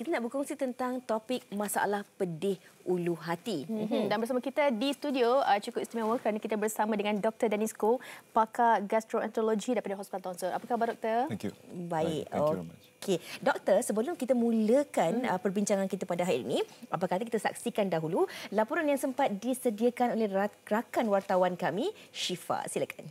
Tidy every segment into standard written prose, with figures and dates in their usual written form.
kita nak berkongsi tentang topik masalah pedih ulu hati. Dan bersama kita di studio cukup istimewa kerana kita bersama dengan Dr. Dennis Koh, pakar gastroenterologi daripada Hospital Tonsel. Apa khabar, Doktor? Thank you. Baik. Thank you very much. Okey, Doktor, sebelum kita mulakan perbincangan kita pada hari ini, apa kata kita saksikan dahulu laporan yang sempat disediakan oleh rakan wartawan kami, Syifa. Silakan.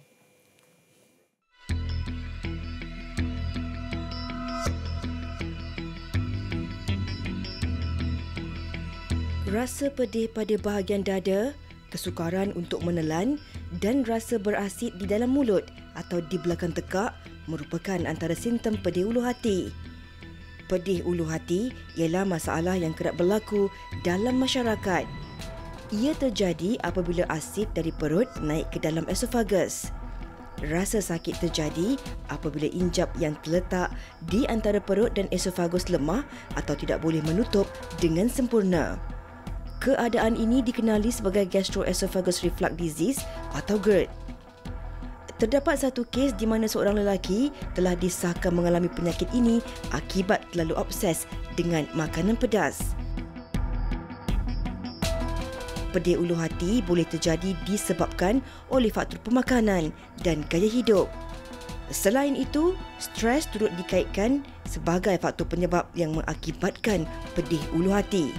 Rasa pedih pada bahagian dada, kesukaran untuk menelan dan rasa berasid di dalam mulut atau di belakang tekak merupakan antara simptom pedih ulu hati. Pedih ulu hati ialah masalah yang kerap berlaku dalam masyarakat. Ia terjadi apabila asid dari perut naik ke dalam esofagus. Rasa sakit terjadi apabila injap yang terletak di antara perut dan esofagus lemah atau tidak boleh menutup dengan sempurna. Keadaan ini dikenali sebagai gastroesophagus reflux disease atau GERD. Terdapat satu kes di mana seorang lelaki telah disahkan mengalami penyakit ini akibat terlalu obses dengan makanan pedas. Pedih ulu hati boleh terjadi disebabkan oleh faktor pemakanan dan gaya hidup. Selain itu, stres turut dikaitkan sebagai faktor penyebab yang mengakibatkan pedih ulu hati.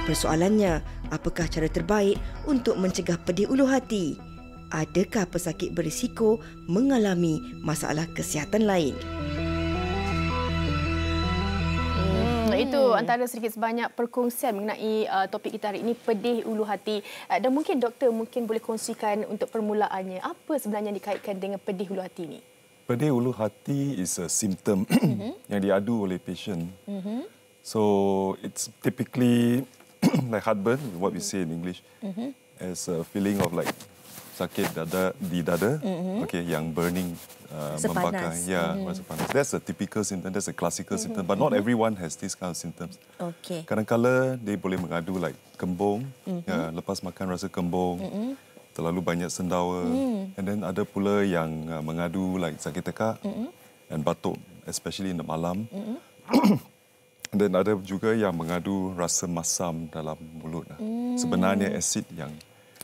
Persoalannya, apakah cara terbaik untuk mencegah pedih ulu hati? Adakah pesakit berisiko mengalami masalah kesihatan lain? Itu antara sedikit sebanyak perkongsian mengenai topik kita hari ini, pedih ulu hati. Dan mungkin doktor boleh kongsikan untuk permulaannya, apa sebenarnya yang dikaitkan dengan pedih ulu hati ini? Pedih ulu hati is a symptom yang diadu oleh patient. So it's typically like heartburn, what we say in English, as a feeling of like sakit di dada, okay, yang burning, membakar, rasa panas. That's a typical symptom, that's a classical symptom, but not everyone has these kind of symptoms. Okay. Kadang-kala dia boleh mengadu like kembung, lepas makan rasa kembung, terlalu banyak sendawa, and then ada pula yang mengadu like sakit tekak and batuk, especially in the malam. Dan ada juga yang mengadu rasa masam dalam mulut. Sebenarnya asid yang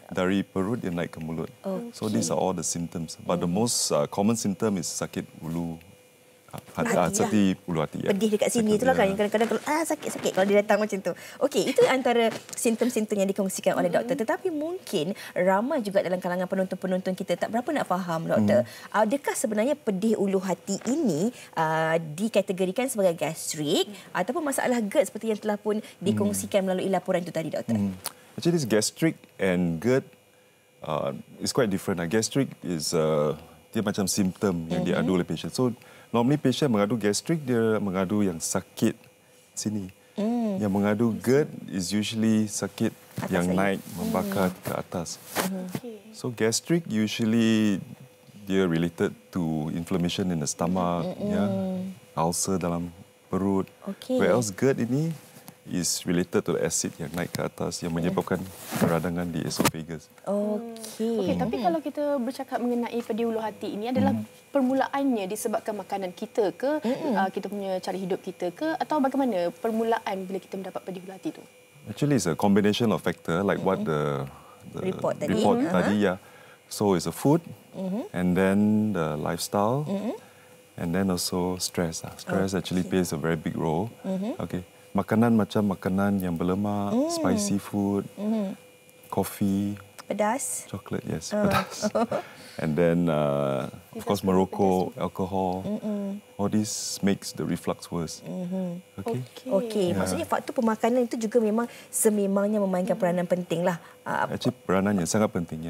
dari perut dia naik ke mulut. Okay. So these are all the symptoms. But the most common symptom is sakit ulu hati, ulu hati. Pedih dekat sini itulah kan yang kadang-kadang sakit-sakit kalau dia datang macam tu. Okey, itu antara simptom-simptom yang dikongsikan oleh doktor. Tetapi mungkin ramai juga dalam kalangan penonton-penonton kita tak berapa nak faham, doktor. Adakah sebenarnya pedih ulu hati ini dikategorikan sebagai gastrik ataupun masalah GERD seperti yang telah pun dikongsikan melalui laporan itu tadi, doktor? Actually, this gastric and GERD is quite different. Gastric is dia macam simptom yang diadu oleh patient. So normally patient mengadu gastric, dia mengadu yang sakit sini. Yang mengadu GERD is usually sakit atas yang naik, membakar ke atas. So gastric usually dia related to inflammation in the stomach, ulcer dalam perut. Whereas GERD ini is related to the acid yang naik ke atas yang menyebabkan peradangan di esophagus. Okey, tapi kalau kita bercakap mengenai pedih ulu hati ini adalah permulaannya disebabkan makanan kita ke, kita punya cara hidup kita ke, atau bagaimana permulaan bila kita mendapat pedih ulu hati itu? Actually, it's a combination of factor like what the report tadi. So it's a food, and then the lifestyle, and then also stress. Stress actually plays a very big role. Okay. Makanan macam makanan yang berlemak, spicy food, coffee, pedas, chocolate, yes, pedas. And then, of course, merokok, alcohol. All this makes the reflux worse. Okey, maksudnya faktor pemakanan itu juga memang sememangnya memainkan peranan penting lah. Actually, peranannya sangat penting.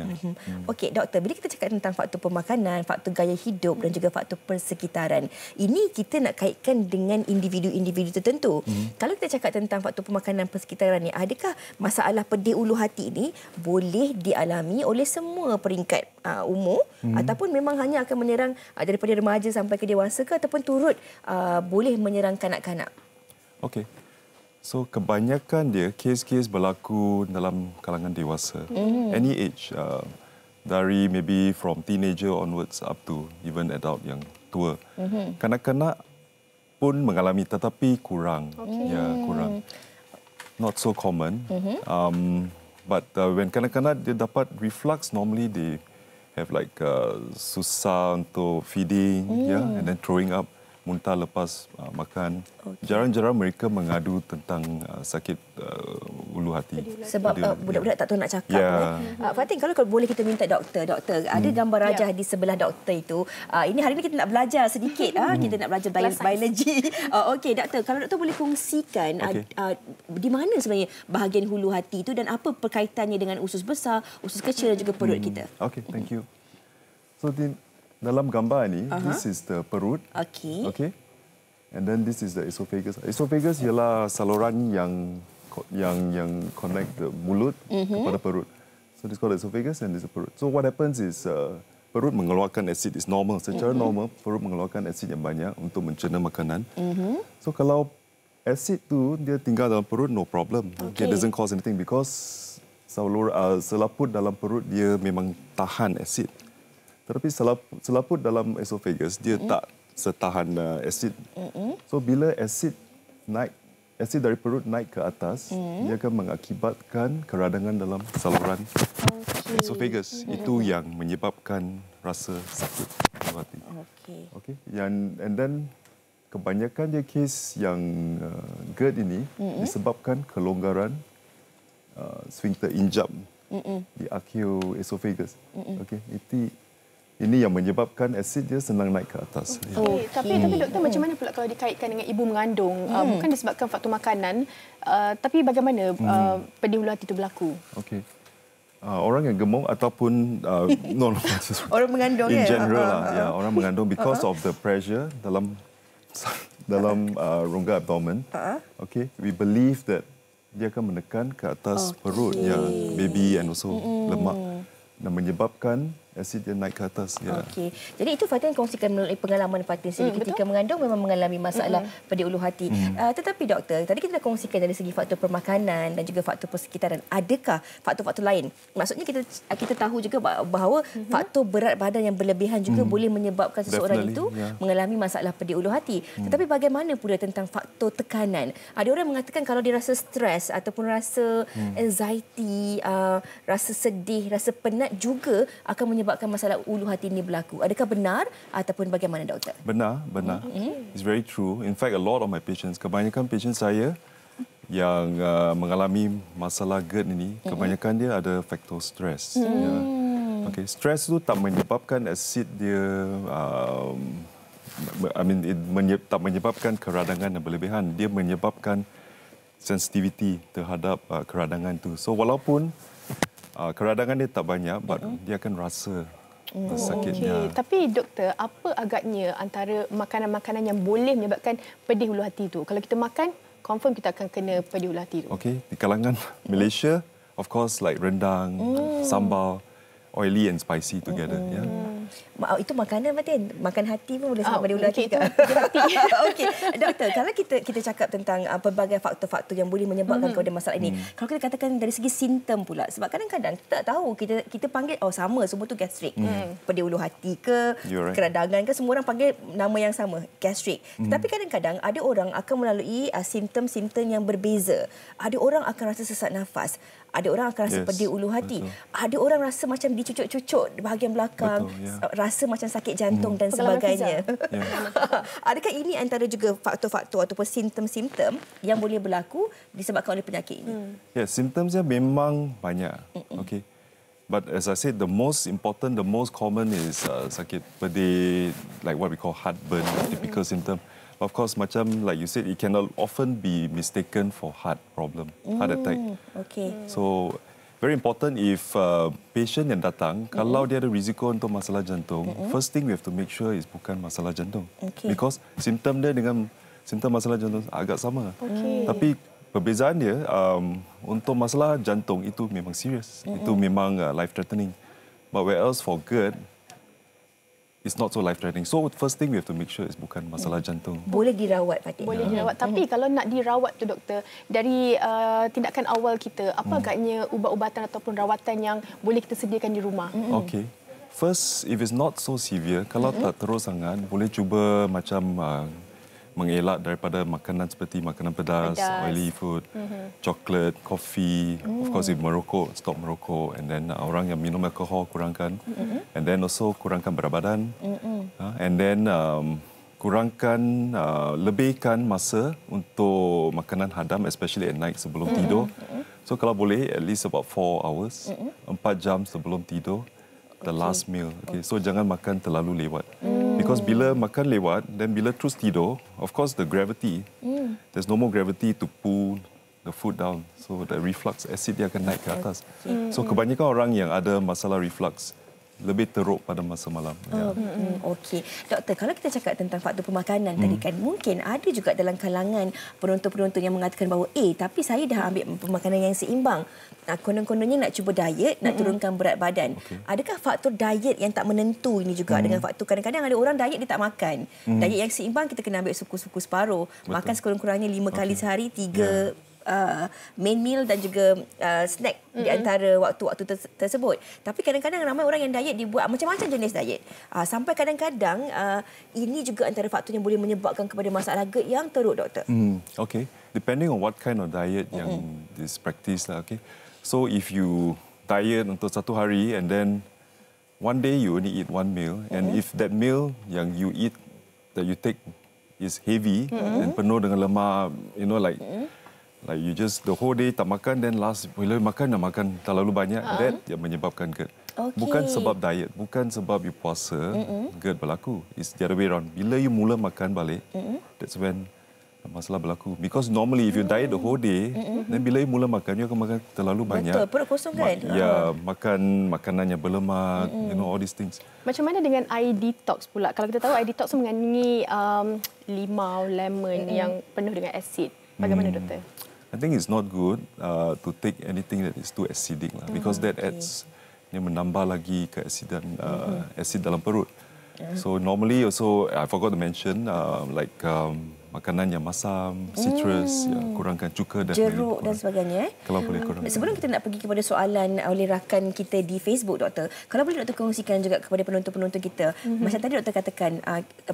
Okey, doktor, bila kita cakap tentang faktor pemakanan, faktor gaya hidup dan juga faktor persekitaran, ini kita nak kaitkan dengan individu-individu tertentu. Kalau kita cakap tentang faktor pemakanan persekitaran ni, adakah masalah pedih ulu hati ini boleh dialami oleh semua peringkat umur ataupun memang hanya akan menyerang daripada remaja sampai ke dewasa ke, ataupun turut boleh menyerang kanak-kanak? Okey. So kebanyakan dia kes-kes berlaku dalam kalangan dewasa. Any age, dari maybe from teenager onwards up to even adult yang tua. Kanak-kanak pun mengalami tetapi kurang. Ya, kurang. Not so common. But when kanak-kanak dia dapat reflux, normally they have like susah untuk feeding, and then throwing up, muntah lepas makan. Jarang-jarang mereka mengadu tentang sakit ulu hati. Sebab budak-budak tak tahu nak cakap. Fatin, kalau boleh kita minta doktor, ada gambar rajah di sebelah doktor itu. Ini hari ini kita nak belajar sedikit. Kita nak belajar biologi. Okey, doktor, kalau doktor boleh kongsikan di mana sebenarnya bahagian hulu hati itu dan apa perkaitannya dengan usus besar, usus kecil dan juga perut kita. Okay, thank you. So, dalam gambar ini, this is the perut. Okay. And then this is the esophagus. Esophagus ialah saluran yang connect the mulut kepada perut. So this is called esophagus and this is perut. So what happens is perut mengeluarkan asid is normal. Secara normal perut mengeluarkan asid yang banyak untuk mencerna makanan. So kalau asid tu dia tinggal dalam perut, no problem. It doesn't cause anything because selaput dalam perut dia memang tahan asid. Tetapi selaput dalam esophagus dia tak setahan asid. So bila asid dari perut naik ke atas, dia akan mengakibatkan keradangan dalam saluran esophagus. Itu yang menyebabkan rasa sakit ulu hati. Okay. And then kebanyakan dia kes yang GERD ini disebabkan kelonggaran sphincter injap di archaeoesophagus. Okay. Ini yang menyebabkan asid dia senang naik ke atas. Tapi doktor, macam mana pula kalau dikaitkan dengan ibu mengandung? Bukan disebabkan faktor makanan, tapi bagaimana pedih ulu hati itu berlaku? Okey. Orang yang gemuk ataupun orang mengandung in general lah, orang mengandung because of the pressure dalam rongga abdomen. Okay, we believe that dia akan menekan ke atas perut baby and also lemak dan menyebabkan asid dia naik ke atas. Okey. Jadi itu Fatin kongsikan melalui pengalaman Fatin sendiri ketika mengandung memang mengalami masalah pedih ulu hati. Tetapi doktor, tadi kita dah kongsikan dari segi faktor permakanan dan juga faktor persekitaran. Adakah faktor-faktor lain? Maksudnya kita tahu juga bahawa faktor berat badan yang berlebihan juga boleh menyebabkan seseorang itu mengalami masalah pedih ulu hati. Tetapi bagaimana pula tentang faktor tekanan? Ada orang mengatakan kalau dia rasa stres ataupun rasa anxiety, rasa sedih, rasa penat juga akan menyebabkan masalah ulu hati ini berlaku. Adakah benar ataupun bagaimana doktor? Benar. It's very true. In fact, a lot of my patients, kebanyakan patient saya yang mengalami masalah GERD ini, kebanyakan dia ada faktor stres. Okay, stres itu tak menyebabkan asid dia, tak menyebabkan keradangan yang berlebihan. Dia menyebabkan sensitivity terhadap keradangan itu. So walaupun keradangan dia tak banyak, but dia akan rasa sakitnya. Tapi doktor, apa agaknya antara makanan-makanan yang boleh menyebabkan pedih ulu hati itu? Kalau kita makan, confirm kita akan kena pedih ulu hati itu. Okey, di kalangan Malaysia, of course like rendang, sambal, oily and spicy together. Itu makanan, Fatin. Makan hati pun boleh sebab pedih ulu hati. Okey, doktor, kalau kita cakap tentang pelbagai faktor-faktor yang boleh menyebabkan kepada masalah ini, kalau kita katakan dari segi simptom pula, sebab kadang-kadang kita tak tahu, kita panggil sama, semua tu gastrik. Pedih ulu hati ke, keradangan ke, semua orang panggil nama yang sama, gastrik. Tetapi kadang-kadang ada orang akan melalui simptom-simptom yang berbeza. Ada orang akan rasa sesak nafas, ada orang akan rasa pedih ulu hati, ada orang rasa macam dicucuk-cucuk di bahagian belakang, rasa macam sakit jantung dan sebagainya. Adakah ini antara juga faktor-faktor ataupun simptom-simptom yang boleh berlaku disebabkan oleh penyakit ini? Simptomnya memang banyak. Okay. But as I said, the most important, the most common is sakit pedih, like what we call heartburn, typical symptom. Of course, macam like you said, it can often be mistaken for heart problem, heart attack. Okay. So very important if patient yang datang, kalau dia ada risiko untuk masalah jantung, first thing we have to make sure is bukan masalah jantung. Because simptom dia dengan simptom masalah jantung agak sama. Tapi perbezaan dia, untuk masalah jantung itu memang serius. Itu memang life threatening. But whereas for GERD, it's not so life-threatening. So first thing we have to make sure is bukan masalah jantung. Boleh dirawat, Fatin. Boleh dirawat. Tapi kalau nak dirawat tu doktor, dari tindakan awal kita, apa agaknya ubat-ubatan ataupun rawatan yang boleh kita sediakan di rumah? Okay. First, if it's not so severe, kalau tak teruk sangat, boleh cuba macam mengelak daripada makanan seperti makanan pedas, oily food, coklat, kopi. Of course, if merokok, stop merokok. And then orang yang minum alkohol, kurangkan. And then also kurangkan berat badan. And then kurangkan, lebihkan masa untuk makanan hadam, especially at night sebelum tidur. So kalau boleh, at least about 4 hours, 4 jam sebelum tidur. The last meal. Okay. So jangan makan terlalu lewat. Because bila makan lewat, then bila terus tidur, of course the gravity, there's no more gravity to pull the food down. So the reflux acid dia akan naik ke atas. So kebanyakan orang yang ada masalah reflux lebih teruk pada masa malam. Okey. Doktor, kalau kita cakap tentang faktor pemakanan tadi kan, mungkin ada juga dalam kalangan penonton-penonton yang mengatakan bahawa tapi saya dah ambil pemakanan yang seimbang. Konon-kononnya nak cuba diet, nak turunkan berat badan. Adakah faktor diet yang tak menentu ini juga dengan faktor kadang-kadang ada orang diet dia tak makan. Diet yang seimbang kita kena ambil suku-suku separuh. Makan sekurang-kurangnya 5 kali sehari, 3 main meal dan juga snack di antara waktu-waktu tersebut. Tapi kadang-kadang ramai orang yang diet dibuat macam-macam jenis diet. Sampai kadang-kadang ini juga antara faktor yang boleh menyebabkan kepada masalah GERD yang teruk, doktor. Okay. Depending on what kind of diet yang is practiced lah. Okay. So if you diet untuk 1 hari and then one day you only eat 1 meal, and if that meal yang you eat, that you take is heavy and penuh dengan lemak, like you just the whole day tak makan, then last bila makan nak makan terlalu banyak, that yang menyebabkan GERD. Bukan sebab diet, bukan sebab you puasa, GERD berlaku. It's the other way around. Bila you mula makan balik, that's when masalah berlaku. Because normally if you diet the whole day, then bila you mula makan, you akan makan terlalu banyak. Betul, perut kosong kan? Makan makanan yang berlemak, all these things. Macam mana dengan air detox pula? Kalau kita tahu air detox mengandungi limau, lemon yang penuh dengan asid. Bagaimana, doktor? I think it's not good to take anything that is too acidic lah, because that adds, menambah lagi keasidan asid dalam perut. So normally also I forgot to mention makanan yang masam, citrus, kurangkan cuka dan jeruk dan sebagainya. Kalau boleh kurangkan. Sebelum kita nak pergi kepada soalan oleh rakan kita di Facebook, doktor, kalau boleh doktor kongsikan juga kepada penonton-penonton kita. Macam tadi doktor katakan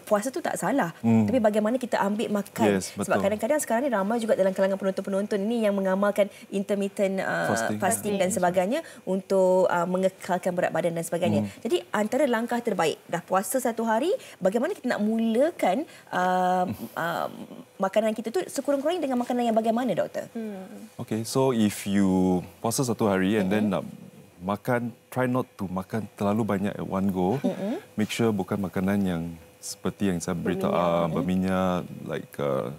puasa tu tak salah, tapi bagaimana kita ambil makan. Sebab kadang-kadang sekarang ni ramai juga dalam kalangan penonton-penonton ini yang mengamalkan intermittent fasting dan sebagainya untuk mengekalkan berat badan dan sebagainya. Jadi antara langkah terbaik, dah puasa 1 hari, bagaimana kita nak mulakan makanan kita tu sekurang-kurangnya dengan makanan yang bagaimana, doktor? Okay, so if you puasa 1 hari and then makan, try not to makan terlalu banyak at one go. Make sure bukan makanan yang seperti yang saya beritahu, berminyak, like a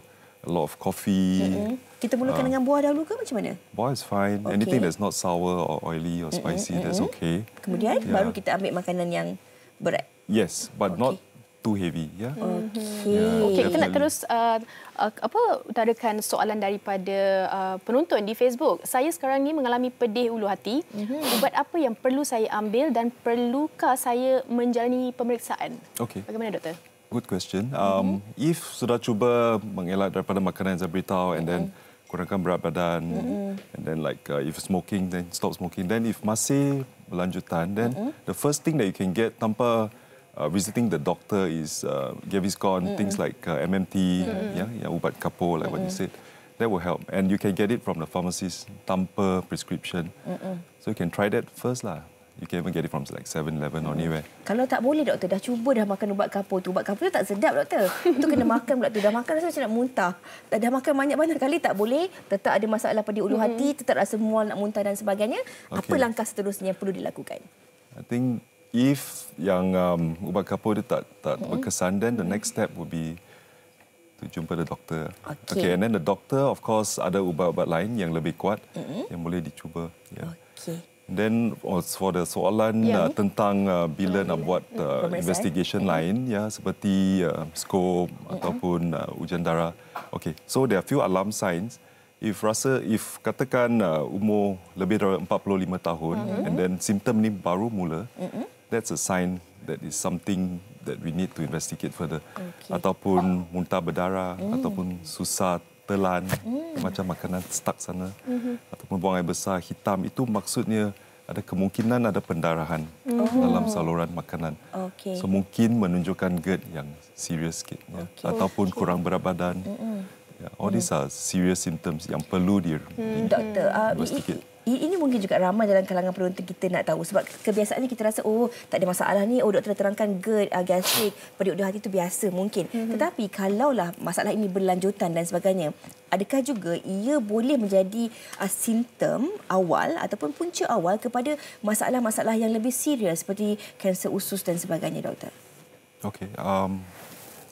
lot of coffee. Kita mulakan dengan buah dahulu ke macam mana? Buah is fine. Anything that's not sour or oily or spicy, that's okay. Kemudian baru kita ambil makanan yang berat. Yes, but not too heavy, Okey, kita nak terus utarakan soalan daripada penonton di Facebook. Saya sekarang ni mengalami pedih ulu hati. Ubat apa yang perlu saya ambil dan perlukah saya menjalani pemeriksaan? Okay. Bagaimana, doktor? Good question. If sudah cuba mengelak daripada makanan yang saya beritahu and then kurangkan berat badan, and then if smoking, then stop smoking. Then if masih berlanjutan, then the first thing that you can get tanpa visiting the doctor is Gaviscon, things like MMT, yang ubat kapur, like what you said. That will help. And you can get it from the pharmacist tanpa prescription. So you can try that first lah. You can even get it from like 7-Eleven or anywhere. Kalau tak boleh, doktor, dah cuba dah makan ubat kapur tu. Ubat kapur tu tak sedap, doktor. Itu kena makan pula tu. Dah makan rasa macam nak muntah. Dah makan banyak-banyak kali tak boleh. Tetap ada masalah pada ulu hati, tetap rasa mual, nak muntah dan sebagainya. Apa langkah seterusnya yang perlu dilakukan? I think if yang ubat kapur itu tak berkesan, then the next step would be to jumpa the doctor. Okay, and then the doctor, of course, ada ubat-ubat lain yang lebih kuat yang boleh dicuba. Okay. Then for the soalan tentang bila nak buat investigation lain, seperti skop ataupun ujian darah. Okay, so there are few alarm signs. If katakan umur lebih dari 45 tahun and then simptom ni baru mula, that's a sign that is something that we need to investigate further. Ataupun muntah berdarah, ataupun susah telan, macam makanan stuck sana, ataupun buang air besar hitam, itu maksudnya ada kemungkinan ada pendarahan dalam saluran makanan. Okey. So mungkin menunjukkan GERD yang serius sikit, ya. Ataupun kurang berat badan. Ya, all these are serious symptoms yang perlu Doktor, investigate. ini mungkin juga ramai dalam kalangan penonton kita nak tahu sebab kebiasaannya kita rasa tak ada masalah ni, doktor dah terangkan GERD, gastrik, pedih ulu hati itu biasa mungkin. Tetapi kalaulah masalah ini berlanjutan dan sebagainya, adakah juga ia boleh menjadi simptom awal ataupun punca awal kepada masalah-masalah yang lebih serius seperti kanser usus dan sebagainya, doktor? Okay,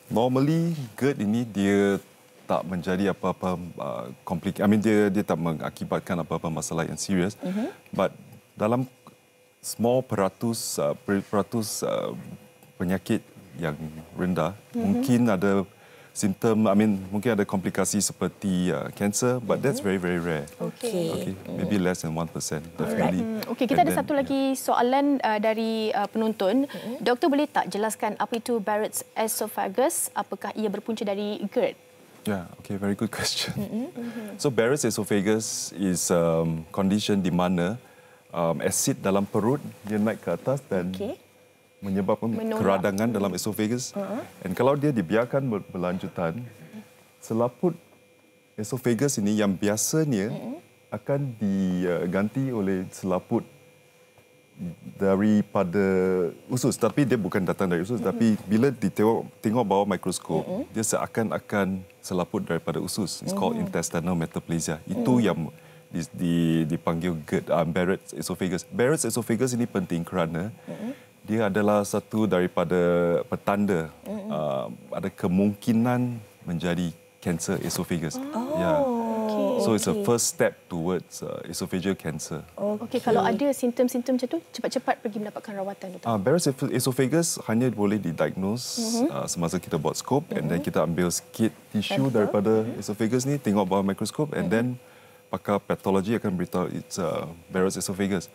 normally GERD ini dia tak menjadi apa-apa dia tak mengakibatkan apa-apa masalah yang serius. But dalam small peratus penyakit yang rendah, mungkin ada simptom, mungkin ada komplikasi seperti cancer, but that's very, very rare. Okay. Maybe less than 1%, definitely. Okey, kita ada satu lagi soalan dari penonton. Doktor boleh tak jelaskan apa itu Barrett's esophagus? Apakah ia berpunca dari GERD? Yeah, okay, very good question. So Barrett's esophagus is condition di mana asid dalam perut dia naik ke atas dan menyebabkan keradangan dalam esophagus. Dan kalau dia dibiarkan berlanjutan, selaput esophagus ini yang biasanya akan diganti oleh selaput daripada usus, tapi dia bukan datang dari usus, tapi bila tengok bawah mikroskop, dia seakan-akan selaput daripada usus. It's called intestinal metaplasia. Itu yang dipanggil GERD, Barrett's esophagus. Barrett's esophagus ini penting kerana dia adalah satu daripada petanda ada kemungkinan menjadi kanser esophagus. So it's a first step towards esophageal cancer. Okey, kalau ada simptom-simptom macam tu, cepat-cepat pergi mendapatkan rawatan, doktor. Barrett's esophagus hanya boleh didiagnose semasa kita buat skop, and then kita ambil sikit tisu daripada esophagus ni, tengok bawah mikroskop, and then pakar patologi akan beritahu it's Barrett's esophagus.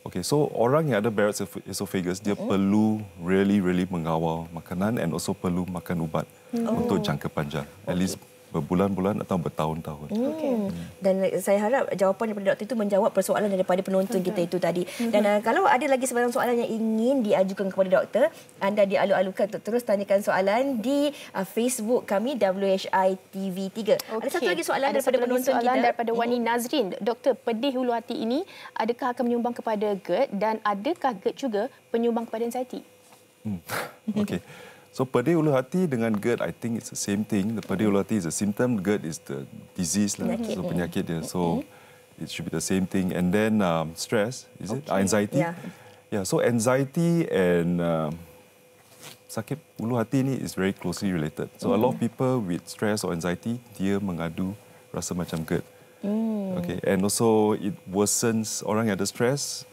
Okay, so orang yang ada Barrett's esophagus, dia perlu really mengawal makanan and also perlu makan ubat untuk jangka panjang. At least berbulan-bulan atau bertahun-tahun. Dan saya harap jawapan daripada doktor itu menjawab persoalan daripada penonton kita itu tadi. Dan kalau ada lagi sebarang soalan yang ingin diajukan kepada doktor, anda dialu-alukan untuk terus tanyakan soalan di Facebook kami WHI TV3. Ada satu lagi soalan daripada penonton kita. Daripada Wani Nazrin. Doktor, pedih hulu hati ini adakah akan menyumbang kepada GERD dan adakah GERD juga penyumbang kepada anxiety? Okay. So pedih ulu hati dengan GERD, I think it's the same thing. The pedih ulu hati is a symptom, GERD is the disease lah. So penyakit dia. So it should be the same thing. And then stress, is it? Anxiety. Yeah. So anxiety and sakit ulu hati ni is very closely related. So a lot of people with stress or anxiety, dia mengadu rasa macam GERD. Okay. And also it worsens, orang yang ada stress,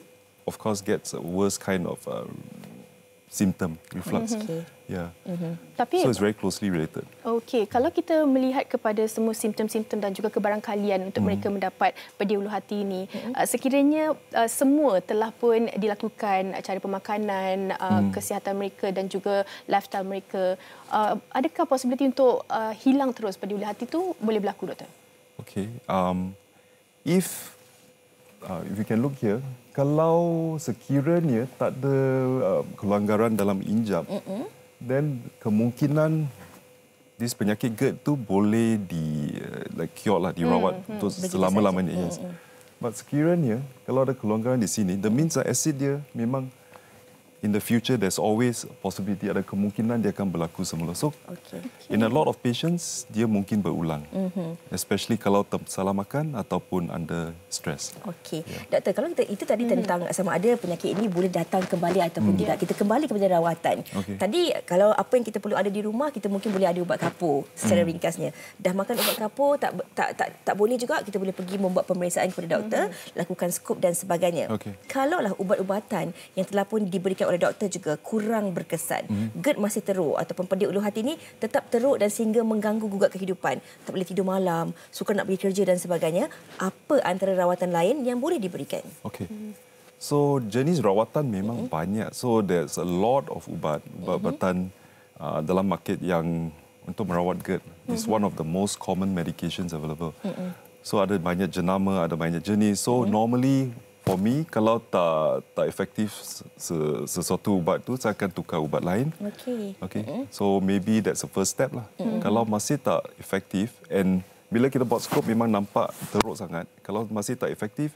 of course gets a worse kind of symptom, reflux. So it's very closely related. Okey, kalau kita melihat kepada semua simptom-simptom dan juga kebarangkalian untuk mereka mendapat pedih ulu hati ini, sekiranya semua telah pun dilakukan cara pemakanan, kesihatan mereka dan juga lifestyle mereka, adakah possibility untuk hilang terus pedih ulu hati itu boleh berlaku, doktor? Okay, if you can look here, kalau sekiranya tak ada kelanggaran dalam injap, then kemungkinan penyakit GERD tu boleh cure lah, dirawat untuk selama-lamanya. Yes. But sekiranya kalau ada kelanggaran di sini, that means acid dia memang in the future there's always a possibility, ada kemungkinan dia akan berlaku semula. So in a lot of patients dia mungkin berulang, especially kalau salah makan ataupun under stress. Okey, doktor, kalau kita itu tadi tentang sama ada penyakit ini boleh datang kembali ataupun tidak, kita kembali kepada rawatan. Tadi kalau apa yang kita perlu ada di rumah, kita mungkin boleh ada ubat kapur secara ringkasnya. Dah makan ubat kapur tak boleh juga, kita boleh pergi membuat pemeriksaan kepada doktor, lakukan skop dan sebagainya. Kalaulah ubat-ubatan yang telah pun diberikan oleh doktor juga kurang berkesan, GERD masih teruk ataupun pedih ulu hati ini tetap teruk dan sehingga mengganggu gugat kehidupan, tak boleh tidur malam, sukar nak pergi kerja dan sebagainya, apa antara rawatan lain yang boleh diberikan? Okey. So jenis rawatan memang banyak. So there's a lot of ubat-ubatan dalam market yang untuk merawat GERD. It's one of the most common medications available. So ada banyak jenama, ada banyak jenis. So normally for me, kalau tak efektif sesuatu ubat tu, saya akan tukar ubat lain. Okay. So maybe that's the first step lah. Kalau masih tak efektif, and bila kita buat skop memang nampak teruk sangat. Kalau masih tak efektif,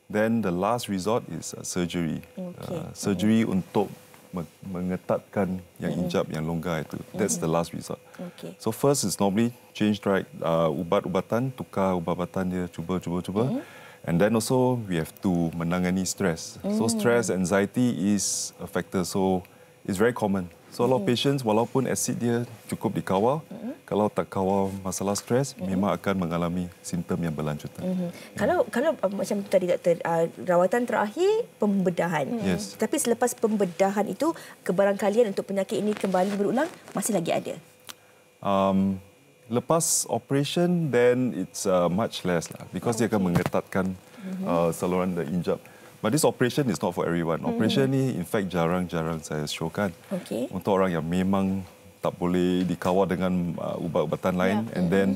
then the last resort is surgery. Surgery untuk mengetatkan yang injap, yang longgar itu. That's the last resort. So first is normally change track, ubat-ubatan, tukar ubat-ubatan dia, cuba. And then also we have to menangani stress. So stress, anxiety is a factor. So it's very common. So a lot of patients, walaupun asid dia cukup dikawal, kalau tak kawal masalah stres, memang akan mengalami simptom yang berlanjutan. Kalau macam tadi doktor, rawatan terakhir pembedahan. Yes. Tapi selepas pembedahan itu, kebarangkalian untuk penyakit ini kembali berulang masih lagi ada. Lepas operation, then it's much less lah, because dia akan mengetatkan saluran the injap. But this operation is not for everyone. Operation ni, in fact, jarang-jarang saya showkan. Untuk orang yang memang tak boleh dikawal dengan ubat-ubatan lain, and then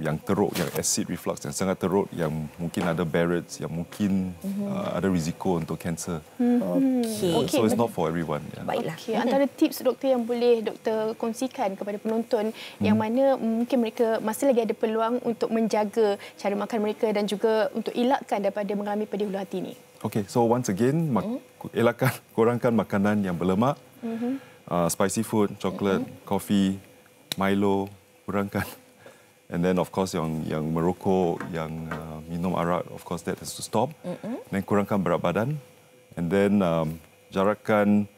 yang teruk, yang acid reflux, yang sangat teruk, yang mungkin ada Barrett's, yang mungkin ada risiko untuk kanser. So it's not for everyone. Baiklah. Antara tips doktor yang boleh doktor kongsikan kepada penonton yang mana mungkin mereka masih lagi ada peluang untuk menjaga cara makan mereka dan juga untuk elakkan daripada mengalami pedih hulu hati ini. Okay, so once again, kurangkan makanan yang berlemak, spicy food, chocolate, coffee, Milo, kurangkan. And then of course yang merokok, yang minum arak, of course that has to stop. Dan kurangkan berat badan. And then jarakkan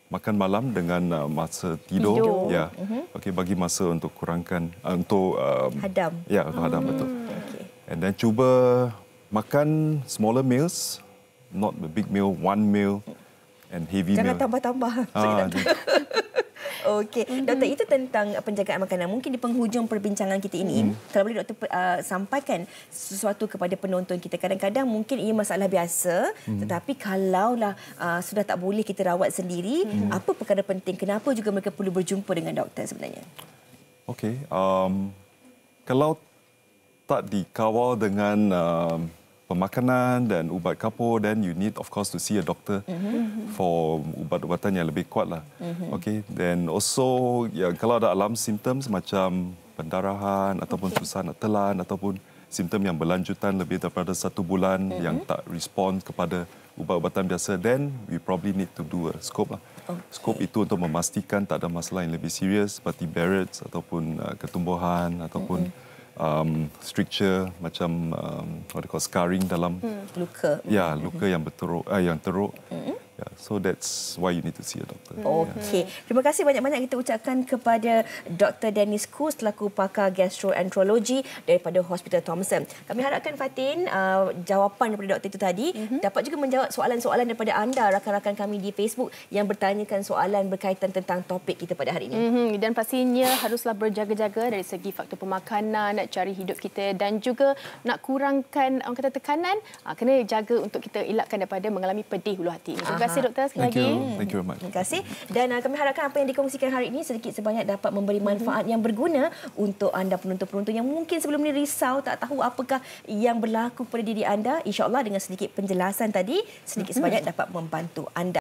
makan malam dengan masa tidur. Ya, okay, bagi masa untuk kurangkan untuk hadam. Ya, untuk hadam, betul. And then cuba makan smaller meals, not the big meal, one meal and heavy meal. Jangan tambah-tambah. Okey, doktor, itu tentang penjagaan makanan. Mungkin di penghujung perbincangan kita ini, kalau boleh doktor sampaikan sesuatu kepada penonton kita. Kadang-kadang mungkin ia masalah biasa, tetapi kalaulah sudah tak boleh kita rawat sendiri, apa perkara penting? Kenapa juga mereka perlu berjumpa dengan doktor sebenarnya? Okey, kalau tak dikawal dengan pemakanan dan ubat kapur, then you need of course to see a doctor for ubat-ubatan yang lebih kuat lah. Okay, then also kalau ada alarm symptoms macam pendarahan ataupun susah nak telan ataupun simptom yang berlanjutan lebih daripada 1 bulan yang tak respon kepada ubat-ubatan biasa, then we probably need to do a scope lah. Scope itu untuk memastikan tak ada masalah yang lebih serius seperti Barrett's ataupun ketumbuhan ataupun stricture macam scarring dalam luka. Ya, luka yang teruk. Yeah, so that's why you need to see a doctor. Okey. Terima kasih banyak-banyak kita ucapkan kepada Dr. Dennis Khoo selaku pakar gastroenterologi daripada Hospital Thomson. Kami harapkan Fatin jawapan daripada doktor itu tadi dapat juga menjawab soalan-soalan daripada anda rakan-rakan kami di Facebook yang bertanyakan soalan berkaitan tentang topik kita pada hari ini. Dan pastinya haruslah berjaga-jaga dari segi faktor pemakanan, cara hidup kita dan juga nak kurangkan orang kata tekanan, kena jaga untuk kita elakkan daripada mengalami pedih hulu hati. Terima kasih doktor sekali lagi. Thank you very much. Terima kasih. Dan kami harapkan apa yang dikongsikan hari ini sedikit sebanyak dapat memberi manfaat yang berguna untuk anda penonton-penonton yang mungkin sebelum ini risau tak tahu apakah yang berlaku pada diri anda. InsyaAllah dengan sedikit penjelasan tadi sedikit sebanyak dapat membantu anda.